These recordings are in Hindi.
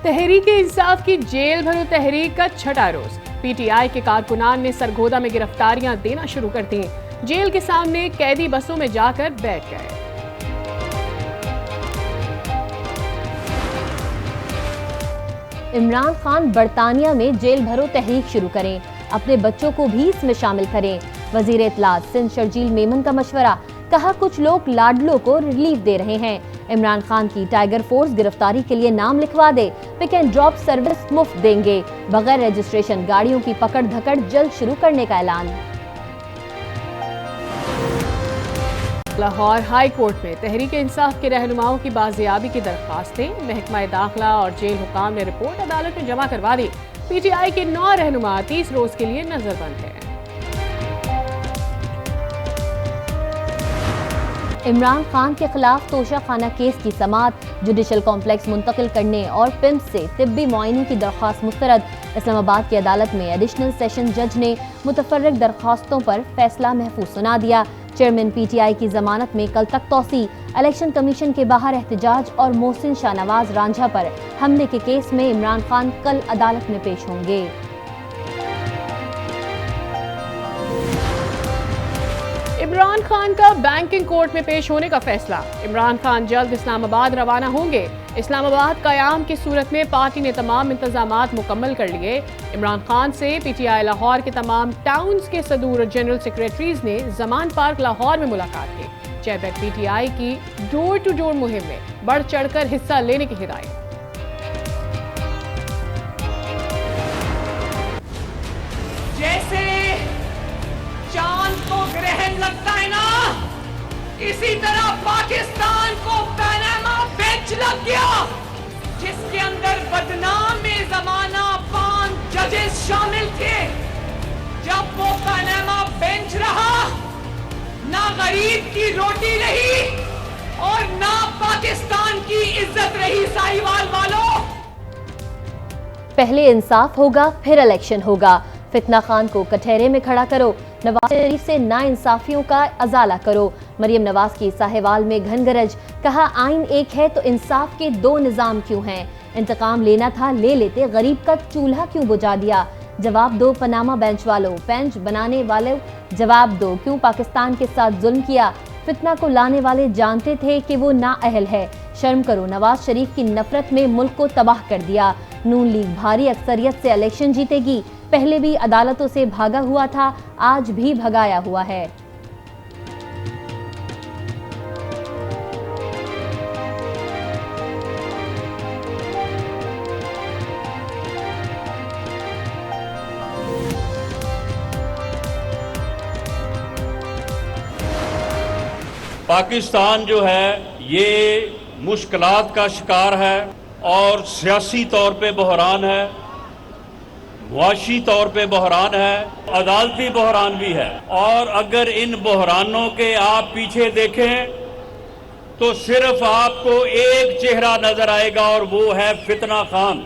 तहरीक इंसाफ की जेल भरो तहरीक का छठा रोज। पीटीआई के कारकुनान ने सरगोदा में गिरफ्तारियां देना शुरू कर दी। जेल के सामने कैदी बसों में जाकर बैठ गए। इमरान खान बरतानिया में जेल भरो तहरीक शुरू करें, अपने बच्चों को भी इसमें शामिल करें। वजीर इत्तलात सिंध शर्जील मेमन का मशवरा, कहा कुछ लोग लाडलों को रिलीफ दे रहे हैं। इमरान खान की टाइगर फोर्स गिरफ्तारी के लिए नाम लिखवा दे, पिक एंड ड्रॉप सर्विस मुफ्त देंगे। बगैर रजिस्ट्रेशन गाड़ियों की पकड़ धकड़ जल्द शुरू करने का ऐलान। लाहौर हाई कोर्ट में तहरीक इंसाफ के रहनुमाओं की बाजियाबी की दरख्वास्तें। महकमा दाखिला और जेल हुकाम ने रिपोर्ट अदालत में जमा करवा दी। पीटीआई के 9 रहनुमा 30 रोज के लिए नजरबंद है। इमरान खान के खिलाफ तोशाखाना केस की समाअत, जुडिशल कॉम्प्लेक्स मुंतकिल करने और पिम्प से तिब्बी मुआयने की दरख्वास्त मुस्तरद। इस्लामाबाद की अदालत में एडिशनल सेशन जज ने मुतफर्रिक दरख्वास्तों पर फैसला महफूज सुना दिया। चेयरमैन पीटीआई की जमानत में कल तक तौसी। इलेक्शन कमीशन के बाहर एहतजाज और मोहसिन शाहनवाज रांझा पर हमले के केस में इमरान खान कल अदालत में पेश होंगे। इमरान खान का बैंकिंग कोर्ट में पेश होने का फैसला। इमरान खान जल्द इस्लामाबाद रवाना होंगे। इस्लामाबाद कयाम की सूरत में पार्टी ने तमाम इंतजामात मुकम्मल कर लिए। इमरान खान से पीटीआई लाहौर के तमाम टाउन्स के सदूर और जनरल सेक्रेटरीज ने जमान पार्क लाहौर में मुलाकात की। चेयरमैन पीटीआई की डोर टू डोर मुहिम में बढ़ चढ़कर हिस्सा लेने की हिदायत। जैसे चांद को ग्रहण लगता है ना, इसी तरह पाकिस्तान को पनामा बेंच लग गया, जिसके अंदर बदनाम में जमाना 5 जजेस शामिल थे। जब वो पनामा बेंच रहा, ना गरीब की रोटी रही और ना पाकिस्तान की इज्जत रही। साहिवाल वालों, पहले इंसाफ होगा फिर इलेक्शन होगा। फितना खान को कटहरे में खड़ा करो, नवाज शरीफ से नाइंसाफियों का अजाला करो। मरियम नवाज की साहिवाल में घनगरज, कहा आइन एक है तो इंसाफ के 2 निजाम क्यों हैं? इंतकाम लेना था ले लेते, गरीब का चूल्हा क्यों बुझा दिया? जवाब दो पनामा बेंच वालों, बेंच बनाने वालों, जवाब दो क्यों पाकिस्तान के साथ जुल्म किया? फितना को लाने वाले जानते थे कि वो नाअहल है। शर्म करो, नवाज शरीफ की नफरत में मुल्क को तबाह कर दिया। नून लीग भारी अक्सरियत से इलेक्शन जीतेगी। पहले भी अदालतों से भागा हुआ था, आज भी भगाया हुआ है। पाकिस्तान जो है ये मुश्किलात का शिकार है और सियासी तौर पे बहरान है, मुआशी तौर पे बहरान है, अदालती बहरान भी है। और अगर इन बहरानों के आप पीछे देखें तो सिर्फ आपको एक चेहरा नजर आएगा और वो है फितना खान।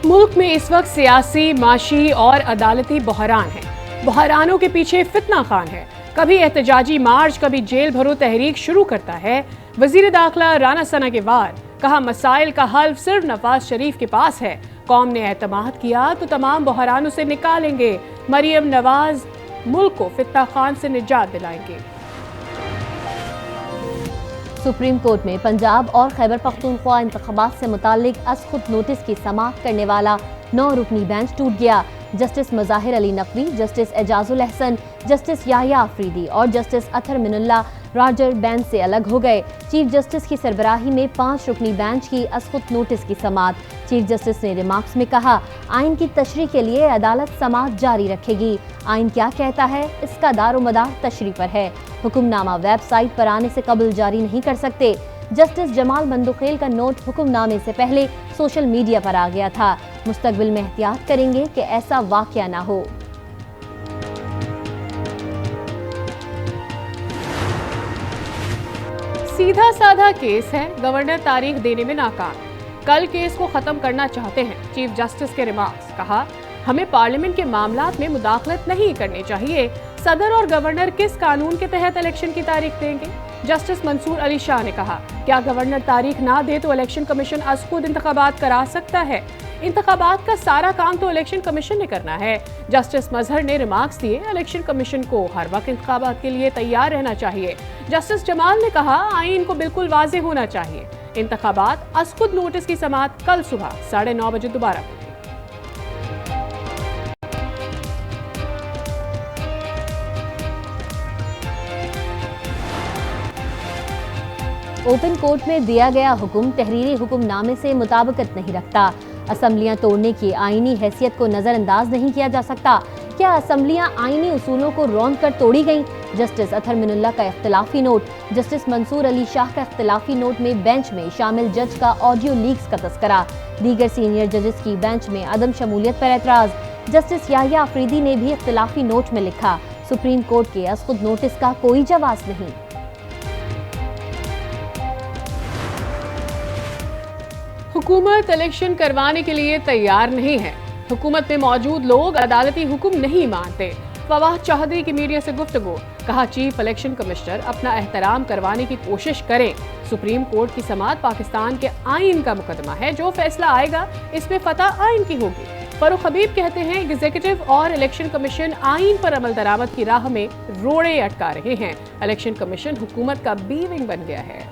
मुल्क में इस वक्त सियासी, माशी और अदालती बहरान है। बहरानों के पीछे फितना खान है। कभी एहतजाजी मार्च, कभी जेल भरो तहरीक शुरू करता है। वजीर दाखिला राना सना के वार, कहा मसाइल का हल सिर्फ नवाज शरीफ के पास है। कौम ने एतमाद किया तो तमाम बहरानों से निकालेंगे। मरियम नवाज मुल्क को फितना खान से निजात दिलाएंगे। सुप्रीम कोर्ट में पंजाब और खैबर पख्तूनख्वा इंतखाबात से मुताल्लिक अज़-खुद नोटिस की समाअत करने वाला 9 रुकनी बेंच टूट गया। Justice Mazahir Ali Naqvi, justice Ijazul Ahsan, justice Yahya Afridi और जस्टिस अतर मिनुल्लाह राजर बेंच से अलग हो गए। चीफ जस्टिस की सरबराही में 5 रुकनी बेंच की अज़-खुद नोटिस की समाअत। चीफ जस्टिस ने रिमार्क्स में कहा, आइन की तशरीह के लिए अदालत समाअत जारी रखेगी। आइन क्या कहता है, इसका दारोमदार तशरीह पर है। हुक्मनामा वेबसाइट पर आने से कबल जारी नहीं कर सकते। जस्टिस जमाल बंदुखेल का नोट हुक्मनामे से पहले सोशल मीडिया पर आ गया था। मुस्तकबिल में एहतियात करेंगे कि ऐसा वाकया ना हो। सीधा साधा केस है, गवर्नर तारीख देने में नाकाम। कल केस को खत्म करना चाहते हैं। चीफ जस्टिस के रिमार्क्स, कहा हमें पार्लियामेंट के मामलात में मुदाखलत नहीं करनी चाहिए। सदर और गवर्नर किस कानून के तहत इलेक्शन की तारीख देंगे? जस्टिस मंसूर अली शाह ने कहा, क्या गवर्नर तारीख ना दे तो इलेक्शन कमीशन अज खुद इंतखाबात करा सकता है? इंतखाबात का सारा काम तो इलेक्शन कमीशन ने करना है। जस्टिस मजहर ने रिमार्क्स दिए, इलेक्शन कमीशन को हर वक्त इंतखाबात के लिए तैयार रहना चाहिए। जस्टिस जमाल ने कहा, आईन को बिल्कुल वाज़ेह होना चाहिए। इंतखाबात अज खुद नोटिस की समाअत कल सुबह 9:30 बजे दोबारा होगी। ओपन कोर्ट में दिया गया हुक्म तहरीरी हुक्मनामे से मुताबिकत नहीं रखता। असम्बलियां तोड़ने की आईनी हैसियत को नजरअंदाज नहीं किया जा सकता। क्या असम्बलियां आईनी उसूलों को रौंद कर तोड़ी गईं? जस्टिस अतहर मिनुल्लाह का इख्तिलाफी नोट। जस्टिस मंसूर अली शाह का इख्तिलाफी नोट में बेंच में शामिल जज का ऑडियो लीक्स का तस्करा। दीगर सीनियर जजेस की बेंच में अदम शमूलियत पर एतराज। जस्टिस याहिया अफरीदी ने भी इख्तिलाफी नोट में लिखा, सुप्रीम कोर्ट के अज खुद नोटिस का कोई जवाब नहीं। हुकूमत इलेक्शन करवाने के लिए तैयार नहीं है। हुकूमत में मौजूद लोग अदालती हुक्म नहीं मानते। फवाद चौधरी की मीडिया से गुफ्तगू, कहा चीफ इलेक्शन कमिश्नर अपना एहतराम करवाने की कोशिश करें। सुप्रीम कोर्ट की समाअत पाकिस्तान के आइन का मुकदमा है, जो फैसला आएगा इसमें फतह आइन की होगी। फरूख हबीब कहते हैं, एग्जीक्यूटिव और इलेक्शन कमीशन आइन पर अमल दरामद की राह में रोड़े अटका रहे हैं। इलेक्शन कमीशन हुकूमत का बी विंग बन गया है।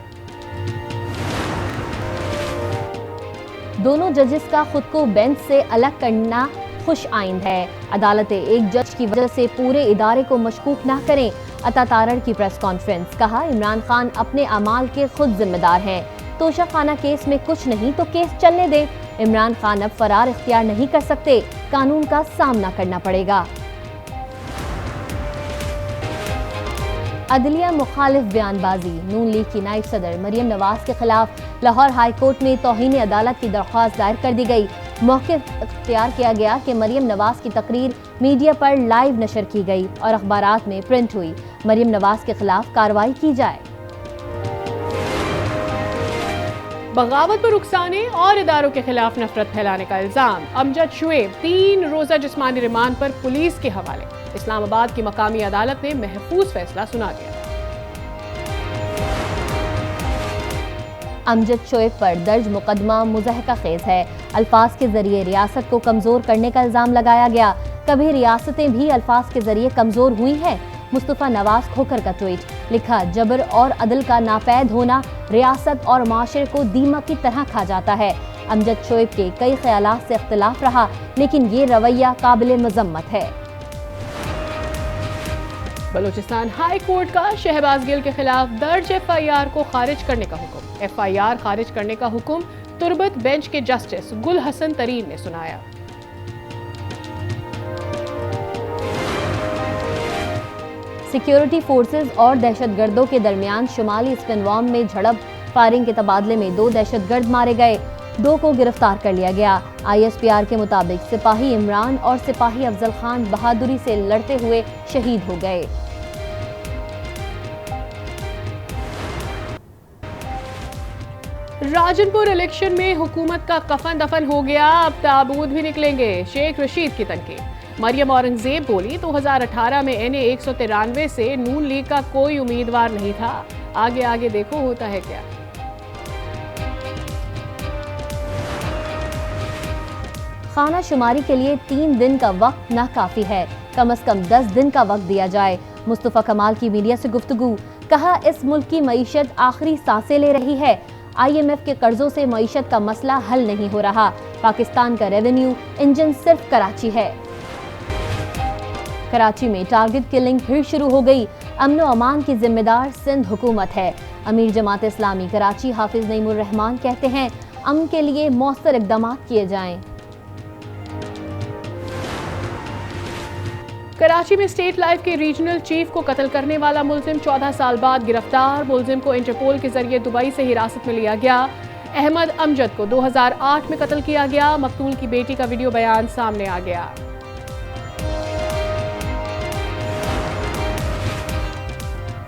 दोनों जजेस का खुद को बेंच से अलग करना खुश आइंद है। अदालतें एक जज की वजह से पूरे इदारे को मशकूक ना करें। अता तारड़ की प्रेस कॉन्फ्रेंस, कहा इमरान खान अपने अमाल के खुद जिम्मेदार हैं। तोशा खाना केस में कुछ नहीं तो केस चलने दें। इमरान खान अब फरार इख्तियार नहीं कर सकते, कानून का सामना करना पड़ेगा। अदलिया मुखालिफ बयानबाजी। नून लीग की नायब सदर मरियम नवाज के खिलाफ लाहौर हाई कोर्ट में तौहीन अदालत की दरख्वास्त दायर कर दी गई। मौक़िफ़ इख्तियार किया गया कि मरियम नवाज की तकरीर मीडिया पर लाइव नशर की गई और अखबारात में प्रिंट हुई। मरियम नवाज के खिलाफ कार्रवाई की जाए। बगावत पर उकसाने और इदारों के खिलाफ नफरत फैलाने का इल्जाम। अमजद शुएब 3 रोजा जिस्मानी रिमांड पर पुलिस के हवाले। इस्लामाबाद की मकामी अदालत ने महफूज फैसला सुना दिया। अमजद शोएब पर दर्ज मुकदमा मुज़हका खेज है। अल्फाज के जरिए रियासत को कमजोर करने का इल्जाम लगाया गया। कभी रियासतें भी अल्फाज के जरिए कमजोर हुई हैं? मुस्तफ़ा नवाज खोखर का ट्वीट, लिखा जबर और अदल का नापैद होना रियासत और माशरे को दीमक की तरह खा जाता है। अमजद शोएब के कई ख्यालात से इख्तिलाफ रहा, लेकिन ये रवैया काबिल मजम्मत है। बलूचिस्तान हाई कोर्ट का शहबाज गिल के खिलाफ दर्ज FIR को खारिज करने का हुक्म। FIR खारिज करने का हुक्म तुर्बत बेंच के जस्टिस गुल हसन तरीन ने सुनाया। सिक्योरिटी फोर्सेज और दहशतगर्दों के दरमियान शुमाली स्पिनवार्म में झड़प, फायरिंग के तबादले में 2 दहशतगर्द मारे गए, 2 को गिरफ्तार कर लिया गया। ISPR के मुताबिक सिपाही इमरान और सिपाही अफजल खान बहादुरी से लड़ते हुए शहीद हो गए। राजनपुर इलेक्शन में हुकूमत का कफन दफन हो गया, अब ताबूत भी निकलेंगे। शेख रशीद की तनकीद। मरियम औरंगजेब बोली, 2018 में NA 193 से नून लीग का कोई उम्मीदवार नहीं था। आगे आगे देखो होता है क्या। खाना शुमारी के लिए 3 दिन का वक्त ना काफी है, कम से कम 10 दिन का वक्त दिया जाए। मुस्तफ़ा कमाल की मीडिया से गुफ्तगू, कहा इस मुल्क की मईशत आखिरी सांसें ले रही है। IMF के कर्जों से मईशत का मसला हल नहीं हो रहा। पाकिस्तान का रेवेन्यू इंजन सिर्फ कराची है। कराची में टारगेट किलिंग फिर शुरू हो गई। अमन व अमान की जिम्मेदार सिंध हुकूमत है। अमीर जमात इस्लामी कराची हाफिज नईमुर रहमान कहते हैं, अमन के लिए मौसर इकदाम किए जाएं। कराची में स्टेट लाइफ के रीजनल चीफ को कत्ल करने वाला मुलजिम 14 साल बाद गिरफ्तार। मुलजिम को इंटरपोल के जरिए दुबई से हिरासत में लिया गया। अहमद अमजद को 2008 में कत्ल किया गया। मकतूल की बेटी का वीडियो बयान सामने आ गया।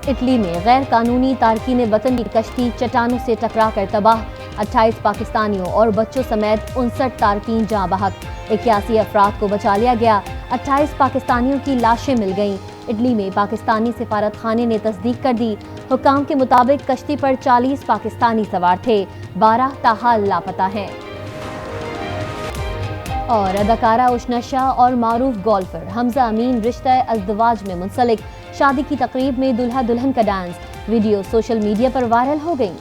इटली में गैर कानूनी तारकीन वतन की कश्ती चट्टानों से टकरा कर तबाह। 28 पाकिस्तानियों और बच्चों समेत 59 तारकीन जाँ बहक। 81 अफराद को बचा लिया गया। 28 पाकिस्तानियों की लाशें मिल गईं। इटली में पाकिस्तानी सिफारत खाने ने तस्दीक कर दी। हुक्काम के मुताबिक कश्ती पर 40 पाकिस्तानी सवार थे, 12 ताहाल लापता हैं। और अदाकारा उशना शाह और मारूफ गोल्फर हमजा अमीन रिश्ता अज़दवाज में मुंसलिक। शादी की तकरीब में दुल्हा दुल्हन का डांस वीडियो सोशल मीडिया पर वायरल हो गई।